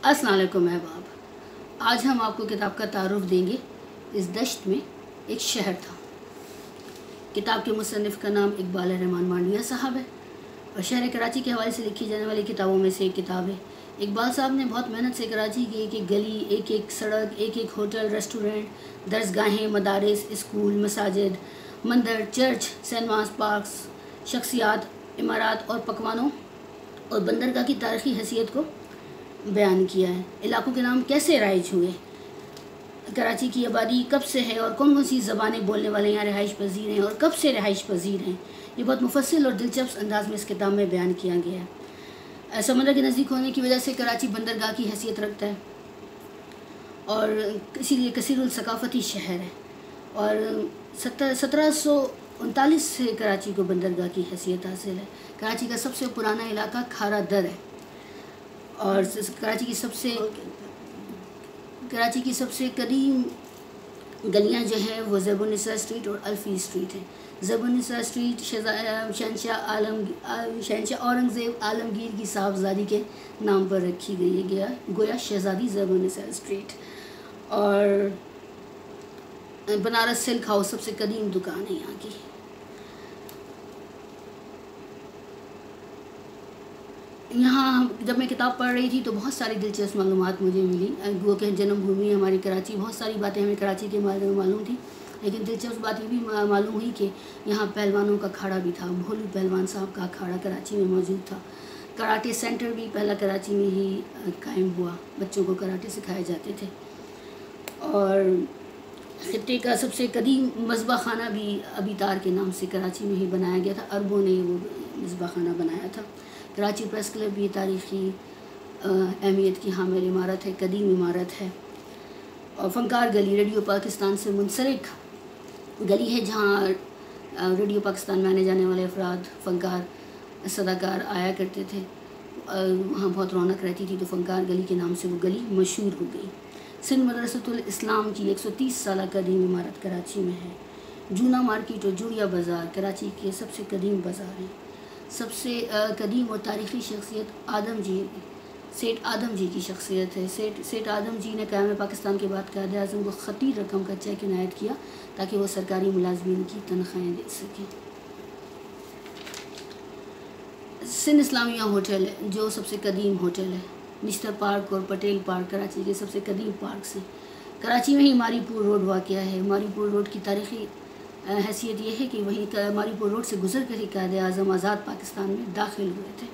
अस्सलाम वालेकुम अहबाब। आज हम आपको किताब का तारुफ देंगे। इस दश्त में एक शहर था। किताब के मुसन्निफ़ का नाम इकबाल रहमान मांडिया साहब है और शहर कराची के हवाले से लिखी जाने वाली किताबों में से एक किताब है। इकबाल साहब ने बहुत मेहनत से कराची की एक एक गली, एक एक सड़क, एक एक होटल, रेस्टोरेंट, दरसगाहें, मदारिस, स्कूल, मसाजिद, मंदिर, चर्च, सिनेमास, पार्क्स, शख्सियात, इमारत और पकवानों और बंदरगाह की तारीख़ी हैसियत को बयान किया है। इलाकों के नाम कैसे राइज हुए, कराची की आबादी कब से है और कौन कौन सी ज़बानें बोलने वाले यहाँ रिहाइश पजीर हैं और कब से रिहाइश पजीर हैं, ये बहुत मुफस्सिल और दिलचस्प अंदाज में इस किताब में बयान किया गया है। समंदर के नज़दीक होने की वजह से कराची बंदरगाह की हैसियत रखता है और इसीलिए कसीरुल सकाफ़ती शहर है और 1739 से कराची को बंदरगाह की हैसियत हासिल है। कराची का सबसे पुराना इलाका खारा दर है और कराची की सबसे कदीम गलियां जो हैं वो ज़ेबुन्निसा स्ट्रीट और अल्फ़ी स्ट्रीट हैं। ज़ेबुन्निसा स्ट्रीट शहंशाह औरंगज़ेब आलमगीर की साहबजादी के नाम पर रखी गई है, गोया शहज़ादी ज़ेबुन्निसा स्ट्रीट। और बनारस सिल्क हाउस सबसे कदीम दुकान है यहाँ की। यहाँ जब मैं किताब पढ़ रही थी तो बहुत सारी दिलचस्प मालूमात मुझे मिली। वो के जन्मभूमि हमारी कराची, बहुत सारी बातें हमें कराची के बारे में मालूम थी, लेकिन दिलचस्प बात ये भी मालूम हुई कि यहाँ पहलवानों का अखाड़ा भी था। भोलू पहलवान साहब का अखाड़ा कराची में मौजूद था। कराटे सेंटर भी पहला कराची में ही कायम हुआ, बच्चों को कराटे सिखाए जाते थे। और खित्ते का सबसे कदीम मज़बा खाना भी अबीतार के नाम से कराची में ही बनाया गया था। अरबों ने वो मज़बा खाना बनाया था। कराची प्रेस क्लब भी तारीख़ी अहमियत की हामिल इमारत है, कदीम इमारत है। और फ़नकार गली रेडियो पाकिस्तान से मुंसलिक गली है, जहाँ रेडियो पाकिस्तान में आने जाने वाले अफराद, फ़नकार, सदाकार आया करते थे। वहाँ बहुत रौनक रहती थी, तो फ़नकार गली के नाम से वो गली मशहूर हो गई। सिंध मदरसतुल इस्लाम की 130 साल कदीम इमारत कराची में है। जूना मार्केट और जुड़िया बाज़ार कराची के सबसे कदीम बाज़ार हैं। सबसे कदीम और तारीख़ी शख्सियत सेठ आदम जी की शख्सियत है। सेठ आदम जी ने क़याम पाकिस्तान के बाद कायदे आज़म को खतीर रकम का चेक इनायत किया ताकि वो सरकारी मुलाजमीन की तनख्वाहें दे सकें। सिंध इस्लामिया होटल है जो सबसे कदीम होटल है। मिस्टर पार्क और पटेल पार्क कराची के सबसे कदीम पार्क से। कराची में ही मारीपुर रोड वाक़या है। मारीपुर रोड की तारीख़ी हैसियत ये है कि वहीं मारीपुर रोड से गुजर कर ही कायदे आज़म आज़ाद पाकिस्तान में दाखिल हुए थे।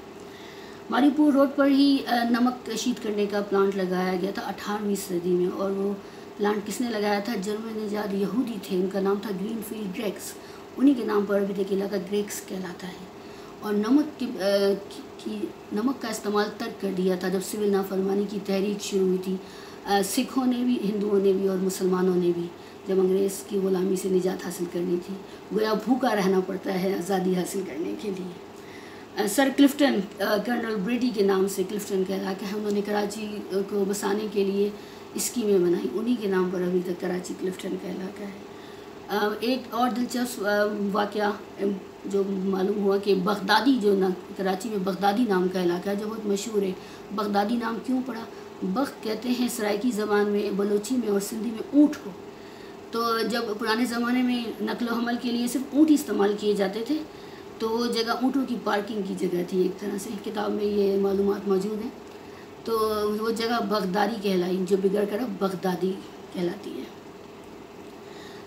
मारीपुर रोड पर ही नमक कशीद करने का प्लांट लगाया गया था 18वीं सदी में, और वो प्लांट किसने लगाया था? जर्मन निजात यहूदी थे, उनका नाम था ग्रीनफील्ड ग्रेक्स। उन्हीं के नाम पर अभी तक इलाका ग्रेक्स कहलाता है। और नमक का इस्तेमाल तर्क कर दिया था जब सिविल नाफरमानी की तहरीक शुरू हुई थी। सिखों ने भी, हिंदुओं ने भी और मुसलमानों ने भी, जब अंग्रेज़ की ग़ुलामी से निजात हासिल करनी थी, गोया भूखा रहना पड़ता है आज़ादी हासिल करने के लिए। सर क्लिफ्टन, कर्नल ब्रेडी के नाम से क्लिफ्टन का इलाका है, उन्होंने कराची को बसाने के लिए स्कीमें बनाई। उन्हीं के नाम पर अभी तक कराची क्लिफ्टन का इलाका है। एक और दिलचस्प वाक़या जो मालूम हुआ कि बगदादी कराची में बगदादी नाम का इलाका है जो बहुत मशहूर है। बगदादी नाम क्यों पड़ा? बग कहते हैं सराइकी ज़बान में, बलोची में और सिंधी में ऊँट को। तो जब पुराने ज़माने में नकलो हमल के लिए सिर्फ ऊँट इस्तेमाल किए जाते थे, तो वो जगह ऊँटों की पार्किंग की जगह थी एक तरह से। किताब में ये मालूमात मौजूद हैं। तो वो जगह बगदादी कहलाई, जो बिगड़ कर अब बगदादी कहलाती है।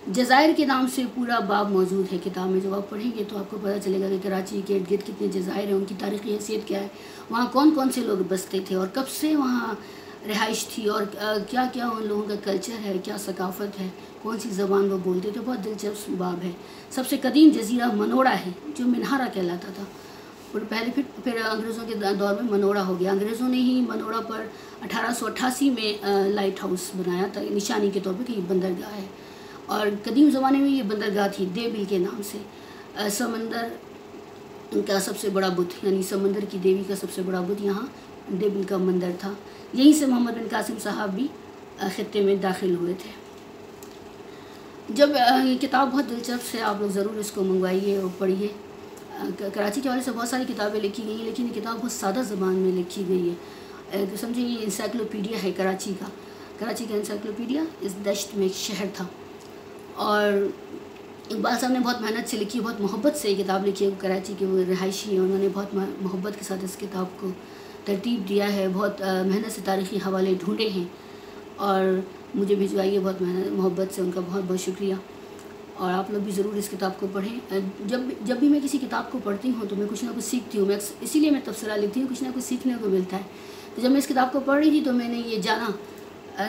जज़ायर के नाम से पूरा बाब मौजूद है किताब में। जब आप पढ़ेंगे तो आपको पता चलेगा कि कराची के इर्द गिर्द कितने जज़ायर हैं, उनकी तारीख़ी हैसियत क्या है, वहाँ कौन कौन से लोग बसते थे और कब से वहाँ रिहाइश थी, और क्या क्या उन लोगों का कल्चर है, क्या सकाफ़त है, कौन सी ज़बान वो बोलते थे। बहुत दिलचस्प बाब है। सबसे कदीम जज़ीरा मनोड़ा है जो मिनहारा कहलाता था, और पहले फिर अंग्रेज़ों के दौर में मनोड़ा हो गया। अंग्रेज़ों ने ही मनोड़ा पर 1888 में लाइट हाउस बनाया था निशानी के तौर पर कि ये बंदरगाह है, और कदीम ज़माने में ये बंदरगाह थी देबिल के नाम से। समंदर का सबसे बड़ा बुत, यानी समंदर की देवी का सबसे बड़ा बुत यहाँ देबिल का मंदिर था। यहीं से मोहम्मद बिन कासिम साहब भी खित्ते में दाखिल हुए थे। जब ये किताब बहुत दिलचस्प है, आप लोग ज़रूर इसको मंगवाइए और पढ़िए। कराची के हवाले से बहुत सारी किताबें लिखी गई हैं, लेकिन ये किताब बहुत सादा ज़बान में लिखी गई है। سمجھے یہ انسائکلوپیڈیا ہے کراچی کا، کراچی کا انسائکلوپیڈیا اس دشت میں ایک شہر تھا، اور اقبال صاحب نے بہت محنت سے لکھی، بہت محبت سے یہ کتاب لکھی ہے، وہ کراچی کے وہ رہائشی ہیں، انہوں نے بہت محبت کے ساتھ اس کتاب کو ترتیب دیا ہے، بہت محنت سے تاریخی حوالے ڈھونڈے ہیں اور مجھے بھجوائیے بہت محبت سے، ان کا بہت بہت شکریہ۔ اور آپ لوگ بھی ضرور اس کتاب کو پڑھیں۔ جب بھی میں کسی کتاب کو پڑھتی ہوں تو میں کچھ نہ کچھ سیکھتی ہوں، اسی لیے میں تبصرہ لکھتی ہوں، کچھ نہ کچھ سیکھنے کو ملتا ہے۔ تو جب میں اس کتاب کو پڑھ رہی تھی تو میں نے یہ جانا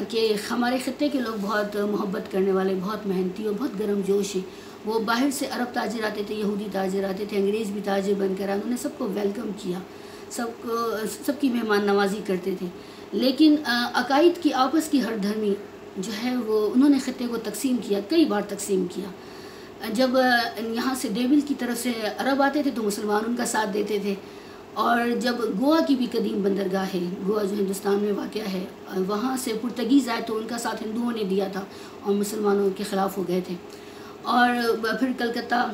کہ ہمارے خطے کے لوگ بہت محبت کرنے والے، بہت محنتی اور بہت گرم جوش ہیں۔ وہ باہر سے عرب تاجر آتے تھے، یہودی تاجر آتے تھے، انگریز بھی تاجر بن کر آئے، انہوں نے سب کو ویلکم کیا، سب کی مہمان نوازی کرتے تھے، لیکن عقائد کی آپس کی ہر دھرمی جو ہے وہ انہوں نے خطے کو تقسیم کیا، کئی بار تقسیم کیا۔ جب یہاں سے دیول کی طرف سے عرب آتے تھے تو مسلمان ان کا ساتھ دیتے تھے، اور جب گوا کی بھی قدیم بندرگاہ ہے، گوا جو ہندوستان میں واقع ہے، وہاں سے پرتگیز آئے تو ان کا ساتھ ہندوؤں نے دیا تھا اور مسلمانوں کے خلاف ہو گئے تھے۔ اور پھر کلکتہ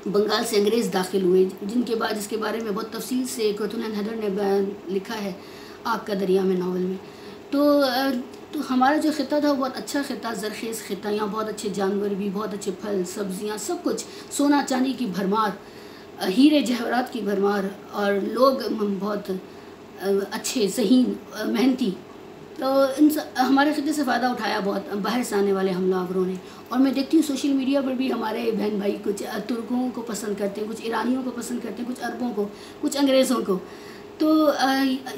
بنگال سے انگریز داخل ہوئے، جس کے بارے میں بہت تفصیل سے قطن حیدر نے لکھا ہے آگ کا دریا میں ناول میں۔ تو ہمارا جو خطہ تھا وہ بہت اچھا خطہ، زرخیز خطہ، یہاں بہت اچھے جانور بھی، بہت اچھے پھل سبزیاں، سب کچھ، سونا چاندی کی بھرمار، ہیرے جواہرات کی بھرمار، اور لوگ بہت اچھے، ذہین، محنتی۔ تو ہمارے خطے سے فائدہ اٹھایا بہت باہر سے آنے والے حملہ آوروں نے، اور میں دیکھتی ہوں سوشل میڈیا پر بھی ہمارے بہن بھائی کچھ ترکوں کو پسند کرتے ہیں، کچھ ایرانیوں کو پسند کرتے ہیں، کچھ عربوں کو، کچھ انگریزوں کو۔ تو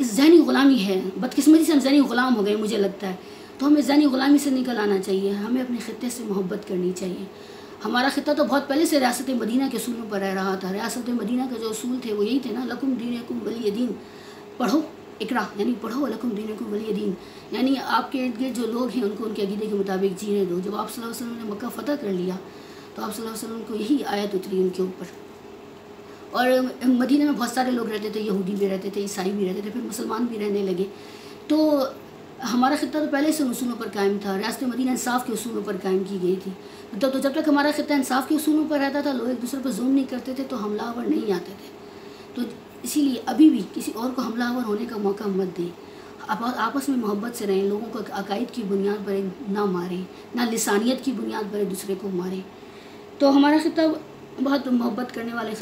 ذہنی غلامی ہے، بدقسمتی سے ہم ذہنی غلام ہو گئے مجھے لگتا ہے۔ تو ہمیں ذہنی غلامی سے نکل آنا چاہیے، ہمیں اپنے خطے سے محبت کرنی چاہیے۔ ہمارا خطہ تو بہت پہلے سے ریاست مدینہ کے اصولوں پر رہ رہا تھا۔ ریاست مدینہ کا جو اصول تھے وہ یہی تھے نا، لکم دینکم ولی دین، پڑھو اقرا، یعنی پڑھو لکم دینکم ولی دین، یعنی آپ کے ارد گرد جو لوگ ہیں ان کو ان کے عقیدے کے مطابق جینے دو۔ جب آپ صلی اللہ علیہ وسلم نے مکہ فتح کر لیا تو آپ صلی اللہ علیہ وسلم کو یہی آیت اتری ان کے اوپر، اور مدینہ میں بہت سارے لوگ رہتے تھے، یہودی بھی رہتے تھے، عیسائی بھی رہتے تھے، پھر مسلمان بھی رہنے لگے۔ تو ہمارا خطہ تو پہلے سے اصولوں پر قائم تھا، ریاست مدینہ انصاف کے اصولوں پر قائم کی گئی تھی۔ تو جب تک ہمارا خطہ انصاف کے اصولوں پر رہتا تھا، لوگ ایک دوسرے پر ظلم نہیں کرتے تھے، تو حملہ آور نہیں آتے تھے۔ تو اسی لیے ابھی بھی کسی اور کو حملہ آور ہونے کا موقع مت دیں، آپس میں محبت سے رہیں، لوگوں کو عقائد کی بنیاد پر نہ ماریں، نہ لسانیت کی بنیاد پر ایک دوسرے کو ماریں۔ تو ہمارا خطہ بہت محبت کرنے والے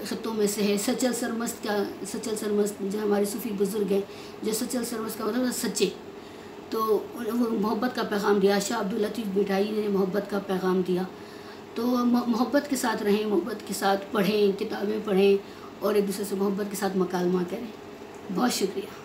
خطوں میں سے ہے۔ سچل سرمست جو ہمارے صوفی بزرگ ہیں، جو سچل سرمست کا مطلب سچے، تو وہ محبت کا پیغام دیا۔ شاہ عبداللطیف بٹائی نے محبت کا پیغام دیا۔ تو محبت کے ساتھ رہیں، محبت کے ساتھ پڑھیں، کتابیں پڑھیں، اور ایک دوسرے سے محبت کے ساتھ مکالمہ کریں۔ بہت شکریہ۔